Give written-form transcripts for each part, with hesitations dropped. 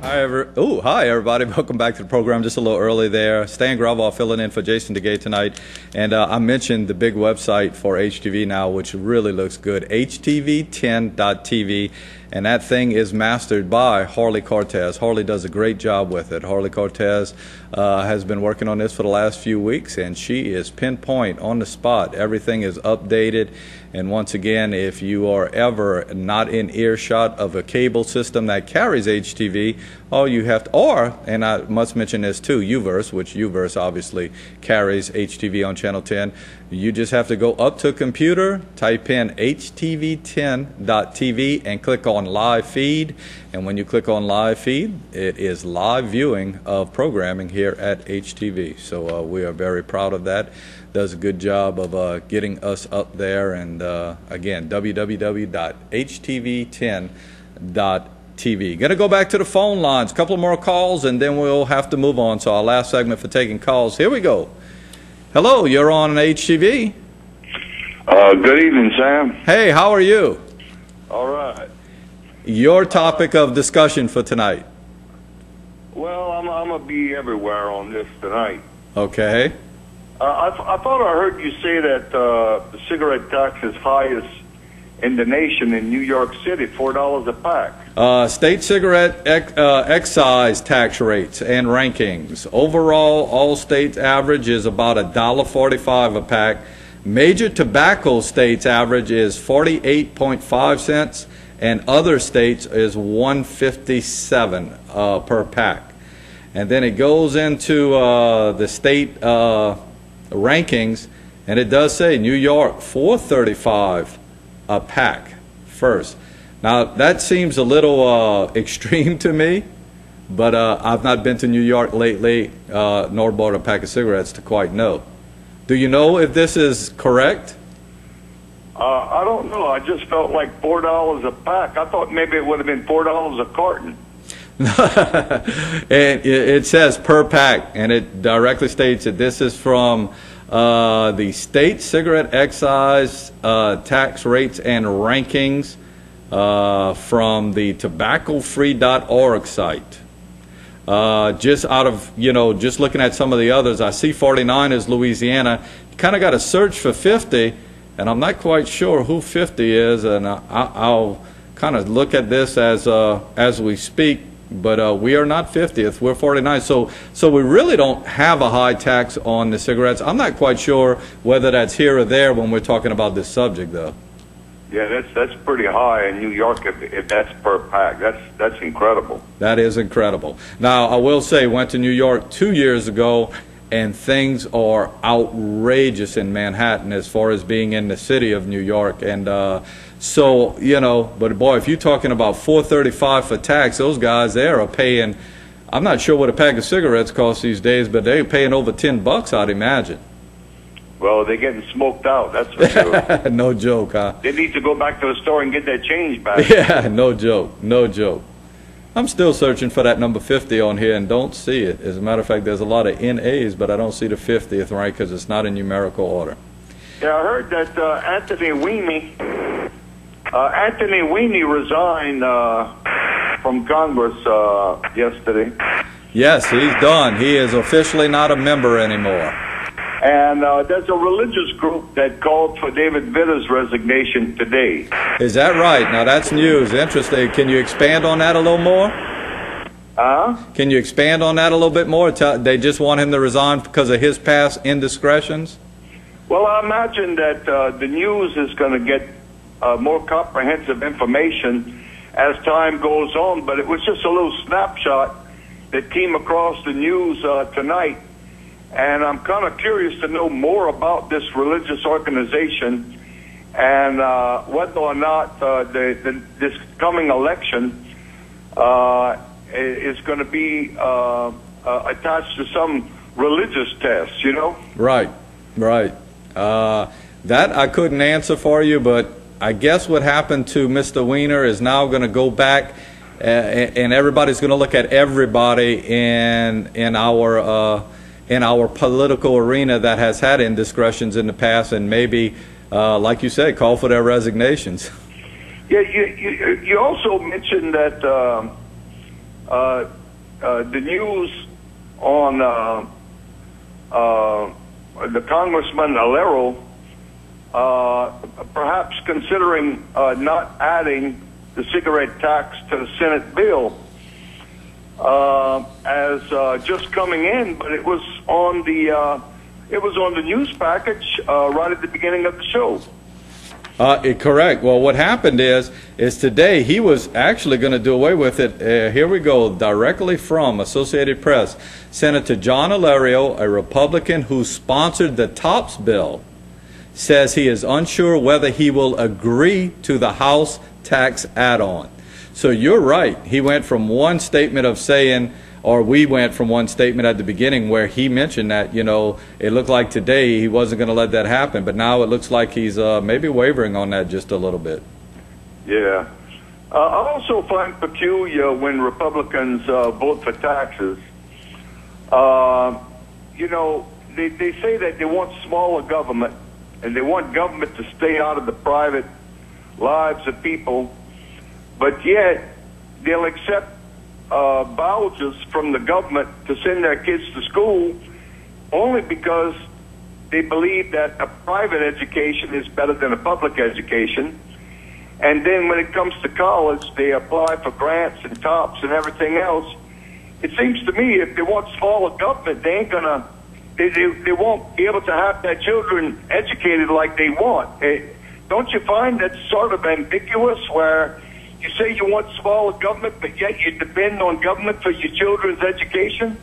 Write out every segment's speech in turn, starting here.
Hi everybody. Welcome back to the program. Just a little early there. Stan Gravois filling in for Jason DeGay tonight. And I mentioned the big website for HTV now, which really looks good, htv10.tv. And that thing is mastered by Harley Cortez. Harley does a great job with it. Harley Cortez has been working on this for the last few weeks, and she is pinpoint on the spot. Everything is updated. And once again, if you are ever not in earshot of a cable system that carries HTV, all you have to, and I must mention this too, Uverse, which Uverse obviously carries HTV on Channel 10. You just have to go up to a computer, type in htv10.tv and click on live feed. And when you click on live feed, it is live viewing of programming here at HTV. So we are very proud of that. Does a good job of getting us up there. And again, www.htv10.tv. Going to go back to the phone lines, a couple more calls, and then we'll have to move on. So our last segment for taking calls. Here we go. Hello, you're on HTV. Good evening, Sam. Hey, how are you? All right. Your topic of discussion for tonight. Well, I'm going to be everywhere on this tonight. Okay. I thought I heard you say that the cigarette tax is highest in the nation in New York City, $4 a pack. State cigarette excise tax rates and rankings. Overall, all states average is about $1.45 a pack. Major tobacco states average is 48.5 cents, and other states is 157 per pack. And then it goes into the state rankings, and it does say New York $4.35 a pack first. Now that seems a little extreme to me, but I've not been to New York lately, nor bought a pack of cigarettes to quite know. Do you know if this is correct? I don't know. I just felt like $4 a pack. I thought maybe it would have been $4 a carton. And it says per pack, and it directly states that this is from the state cigarette excise tax rates and rankings from the tobaccofree.org site. Just out of, just looking at some of the others, I see 49 is Louisiana. You kind of got to search for 50, and I'm not quite sure who 50 is, and I'll kind of look at this as we speak. But we are not 50th, we're 49. So we really don't have a high tax on the cigarettes. I'm not quite sure whether that's here or there when we're talking about this subject, though. Yeah, that's pretty high in New York if that's per pack. That's incredible. That is incredible. Now, I will say, went to New York 2 years ago, and things are outrageous in Manhattan as far as being in the city of New York. And so, but boy, if you're talking about $4.35 for tax, those guys there are paying, I'm not sure what a pack of cigarettes costs these days, but they're paying over $10, I'd imagine. Well, they're getting smoked out, that's for sure. No joke, huh? They need to go back to the store and get that change back. Yeah, no joke, no joke. I'm still searching for that number 50 on here and don't see it. As a matter of fact, there's a lot of NAs, but I don't see the 50th rank because it's not in numerical order. Yeah, I heard that Anthony Weenie resigned from Congress yesterday. Yes, he's done. He is officially not a member anymore. And there's a religious group that called for David Vitter's resignation today. Is that right? Now that's news. Interesting. Can you expand on that a little more? Can you expand on that a little bit more? They just want him to resign because of his past indiscretions? Well, I imagine that the news is going to get more comprehensive information as time goes on, but it was just a little snapshot that came across the news tonight. And I'm kind of curious to know more about this religious organization and whether or not this coming election is going to be attached to some religious test, Right, right. That I couldn't answer for you, but I guess what happened to Mr. Weiner is now going to go back and everybody's going to look at everybody in our political arena that has had indiscretions in the past, and maybe, like you said, call for their resignations. Yeah, you also mentioned that the news on the Congressman Alero perhaps considering not adding the cigarette tax to the Senate bill as just coming in, but it was on the news package right at the beginning of the show. Correct. Well, what happened is today he was actually going to do away with it. Here we go, directly from Associated Press. Senator John Alario, a Republican who sponsored the TOPS bill, says he is unsure whether he will agree to the House tax add-on. So you're right. He went from one statement of saying, or we went from one statement at the beginning where he mentioned that, you know, it looked like today he wasn't going to let that happen, but now it looks like he's maybe wavering on that just a little bit. Yeah. I also find peculiar when Republicans vote for taxes. You know, they say that they want smaller government and they want government to stay out of the private lives of people, but yet they'll accept vouchers from the government to send their kids to school only because they believe that a private education is better than a public education. And then when it comes to college, they apply for grants and TOPS and everything else. It seems to me if they want smaller government, they ain't gonna, they won't be able to have their children educated like they want. Don't you find that sort of ambiguous where you say you want smaller government, but yet you depend on government for your children's education?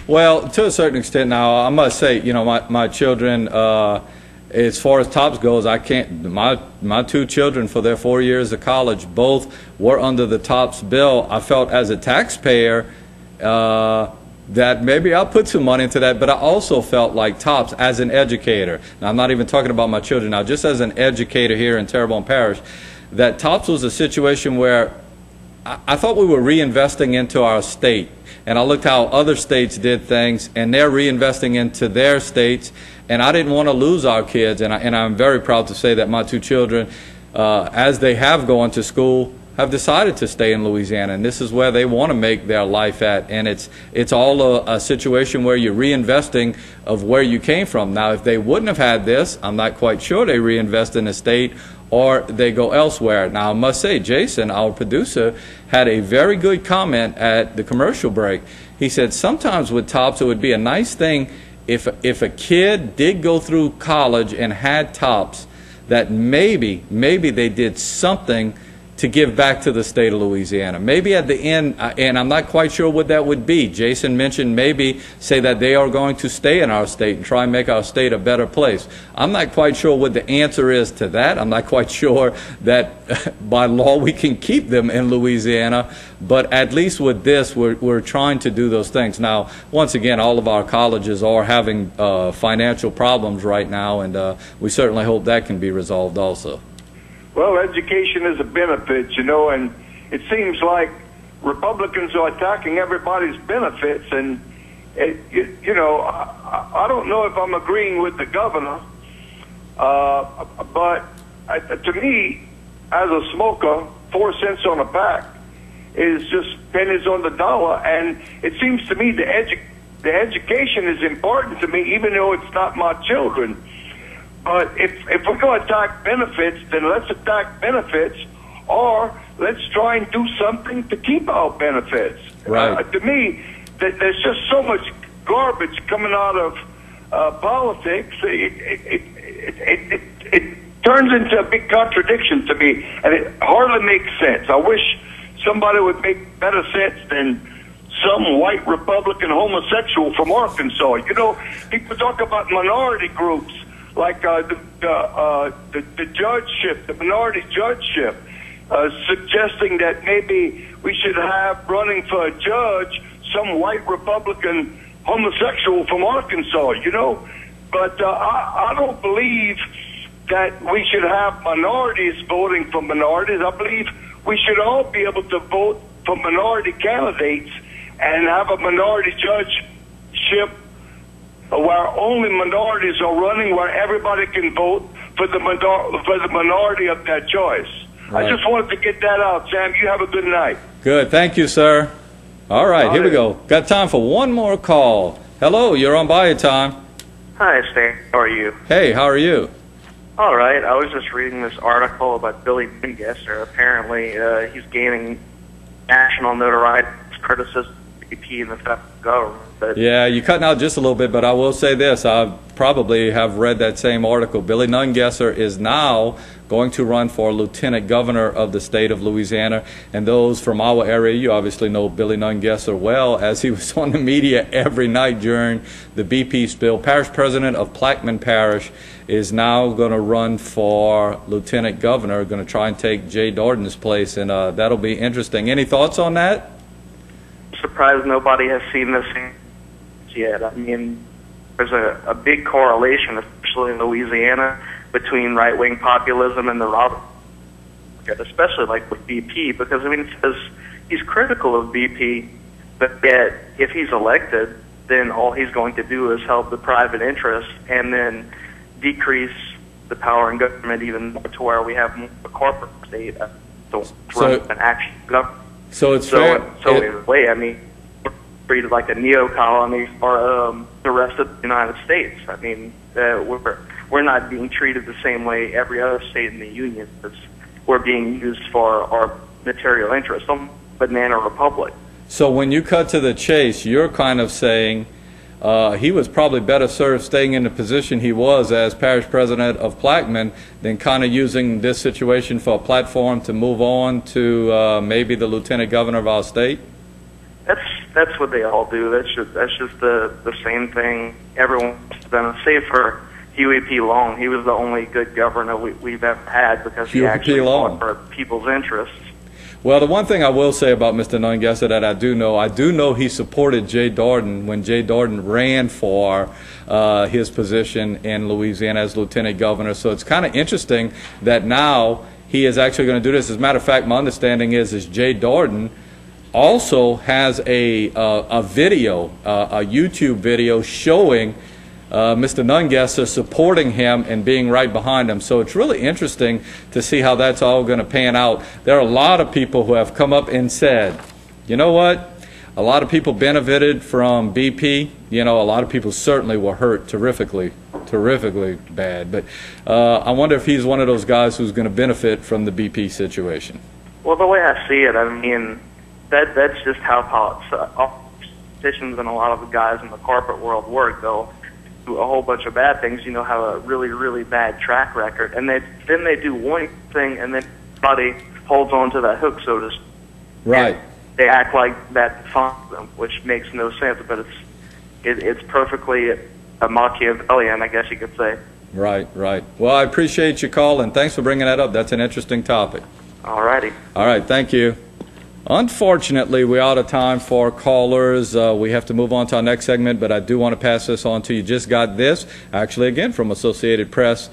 Well, to a certain extent now, I must say, you know, my children, as far as TOPS goes, I can't, my two children for their 4 years of college, both were under the TOPS bill. I felt as a taxpayer that maybe I'll put some money into that, but I also felt like TOPS as an educator. Now, I'm not even talking about my children now, just as an educator here in Terrebonne Parish, that TOPS was a situation where I thought we were reinvesting into our state. And I looked how other states did things, and they're reinvesting into their states. And I didn't want to lose our kids. And I'm very proud to say that my two children, as they have gone to school, have decided to stay in Louisiana. And this is where they want to make their life at. And it's all a situation where you're reinvesting of where you came from. Now, if they wouldn't have had this, I'm not quite sure they reinvest in the state or they go elsewhere. Now, I must say, Jason, our producer, had a very good comment at the commercial break. He said sometimes with TOPS, it would be a nice thing if a kid did go through college and had TOPS, that maybe they did something to give back to the state of Louisiana. Maybe at the end, and I'm not quite sure what that would be. Jason mentioned maybe say that they are going to stay in our state and try and make our state a better place. I'm not quite sure what the answer is to that. I'm not quite sure that by law we can keep them in Louisiana, but at least with this, we're trying to do those things. Now, once again, all of our colleges are having financial problems right now, and we certainly hope that can be resolved also. Well, education is a benefit, you know, and it seems like Republicans are attacking everybody's benefits. And, you know, I don't know if I'm agreeing with the governor, but to me, as a smoker, 4 cents on a pack is just pennies on the dollar. And it seems to me the education is important to me, even though it's not my children. But if we're going to attack benefits, then let's attack benefits, or let's try and do something to keep our benefits. Right. To me, there's just so much garbage coming out of politics. It turns into a big contradiction to me, and it hardly makes sense. I wish somebody would make better sense than some white Republican homosexual from Arkansas. You know, people talk about minority groups, like the judgeship, the minority judgeship, suggesting that maybe we should have running for a judge some white Republican homosexual from Arkansas, you know. But I don't believe that we should have minorities voting for minorities. I believe we should all be able to vote for minority candidates and have a minority judgeship where only minorities are running, where everybody can vote for the minority of their choice. Right. I just wanted to get that out, Sam. You have a good night. Good. Thank you, sir. All right, here we go. Got time for one more call. Hello, you're on Bayou Time. Hi, Stan. How are you? Hey, how are you? All right. I was just reading this article about Billy Nungesser. Apparently, he's gaining national notoriety, criticism of the BP and the federal government. But Yeah, you're cutting out just a little bit, but I will say this. I probably have read that same article. Billy Nungesser is now going to run for lieutenant governor of the state of Louisiana. And those from our area, you obviously know Billy Nungesser well, as he was on the media every night during the BP spill. Parish president of Plaquemine Parish is now going to run for lieutenant governor, going to try and take Jay Dordan's place, and that'll be interesting. Any thoughts on that? I'm surprised nobody has seen this yet. I mean, there's a big correlation, especially in Louisiana, between right-wing populism and the rob, especially like with BP, because I mean, it says he's critical of BP, but yet if he's elected, then all he's going to do is help the private interests and then decrease the power in government even more to where we have more of a corporate state to run an actual government. So it's fair. So in a way, I mean, we're treated like a neo-colony or the rest of the United States. I mean, we're not being treated the same way every other state in the union is. We're being used for our material interests, some banana republic. So when you cut to the chase, you're kind of saying he was probably better served staying in the position he was as parish president of Plaquemine than kind of using this situation for a platform to move on to maybe the lieutenant governor of our state? That's what they all do. That's just the same thing everyone's done, save for Huey P. Long. He was the only good governor we've ever had because he actually fought for people's interests. Well, the one thing I will say about Mr. Nungesser that I do know he supported Jay Dordan when Jay Dordan ran for his position in Louisiana as lieutenant governor. So it's kind of interesting that now he is actually going to do this. As a matter of fact, my understanding is Jay Dordan also has a video, a YouTube video showing Mr. Nungesser supporting him and being right behind him. So it's really interesting to see how that's all going to pan out. There are a lot of people who have come up and said, you know what, a lot of people benefited from BP. You know, a lot of people certainly were hurt terrifically bad. But I wonder if he's one of those guys who's going to benefit from the BP situation. Well, the way I see it, I mean, that's just how politicians and a lot of the guys in the corporate world work. They'll do a whole bunch of bad things, you know, have a really, really bad track record, and then they do one thing, and then somebody holds on to that hook, so to speak. Right. And they act like that defines them, which makes no sense, but it's perfectly a Machiavellian, I guess you could say. Right, right. Well, I appreciate your call, and thanks for bringing that up. That's an interesting topic. All righty. All right, thank you. Unfortunately, we're out of time for callers. We have to move on to our next segment, but I do want to pass this on to you. Just got this, actually, again, from Associated Press.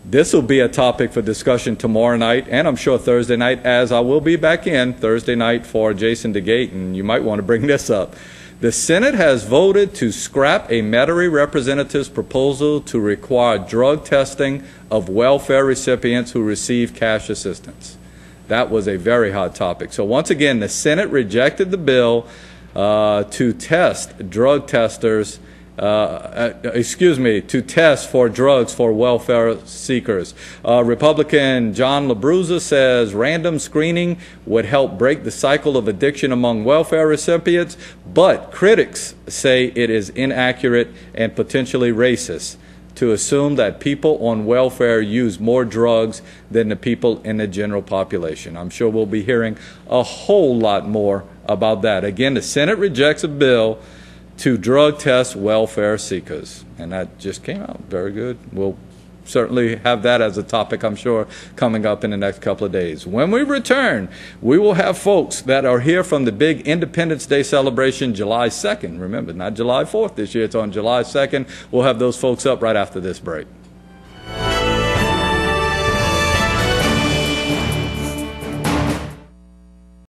This will be a topic for discussion tomorrow night, and I'm sure Thursday night, as I will be back in Thursday night for Jason DeGate, and you might want to bring this up. The Senate has voted to scrap a Metairie representative's proposal to require drug testing of welfare recipients who receive cash assistance. That was a very hot topic. So once again, the Senate rejected the bill to test drug testers, to test for drugs for welfare seekers. Republican John LaBruza says random screening would help break the cycle of addiction among welfare recipients, but critics say it is inaccurate and potentially racist to assume that people on welfare use more drugs than the people in the general population. I'm sure we'll be hearing a whole lot more about that. Again, the Senate rejects a bill to drug test welfare seekers. And that just came out. Very good. We'll certainly have that as a topic, I'm sure, coming up in the next couple of days. When we return, we will have folks that are here from the big Independence Day celebration July 2nd. Remember, not July 4th this year. It's on July 2nd. We'll have those folks up right after this break.